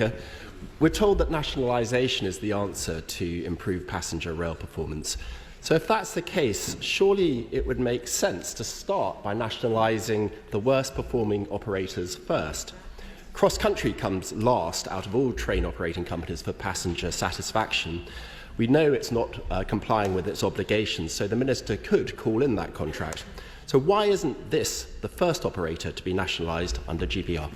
Speaker. We're told that nationalisation is the answer to improve passenger rail performance. So if that's the case, surely it would make sense to start by nationalising the worst performing operators first. Cross Country comes last out of all train operating companies for passenger satisfaction. We know it's not complying with its obligations, so the Minister could call in that contract. So why isn't this the first operator to be nationalised under GPR?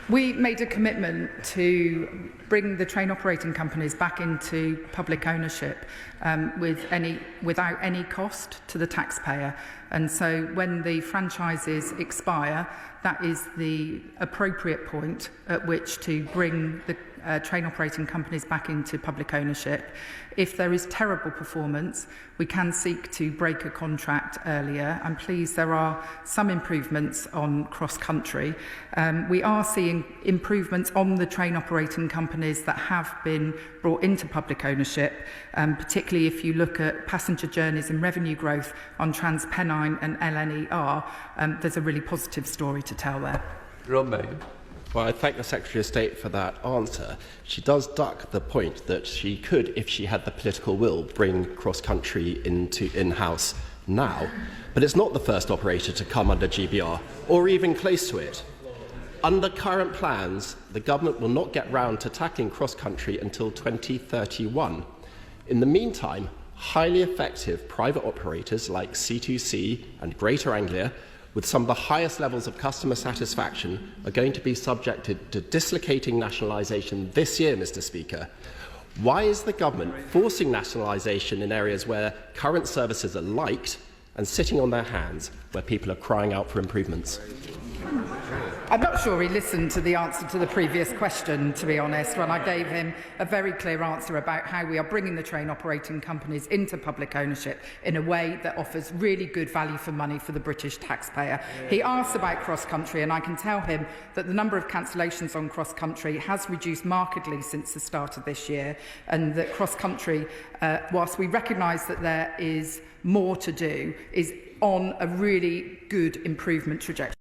We made a commitment to bring the train operating companies back into public ownership without any cost to the taxpayer. And so when the franchises expire, that is the appropriate point at which to bring the train operating companies back into public ownership. If there is terrible performance, we can seek to break a contract earlier. I'm pleased there are some improvements on Cross Country. We are seeing improvements on the train operating companies that have been brought into public ownership, particularly if you look at passenger journeys and revenue growth on TransPennine and LNER. There's a really positive story to tell there. Well, I thank the Secretary of State for that answer. She does duck the point that she could, if she had the political will, bring Cross Country into in-house now. But it's not the first operator to come under GBR, or even close to it. Under current plans, the government will not get round to tackling Cross Country until 2031. In the meantime, highly effective private operators like C2C and Greater Anglia, with some of the highest levels of customer satisfaction, are going to be subjected to dislocating nationalisation this year, Mr. Speaker. Why is the government forcing nationalisation in areas where current services are liked and sitting on their hands where people are crying out for improvements? I'm not sure he listened to the answer to the previous question, to be honest, when I gave him a very clear answer about how we are bringing the train operating companies into public ownership in a way that offers really good value for money for the British taxpayer. He asked about Cross Country, and I can tell him that the number of cancellations on Cross Country has reduced markedly since the start of this year, and that Cross Country, whilst we recognise that there is more to do, is on a really good improvement trajectory.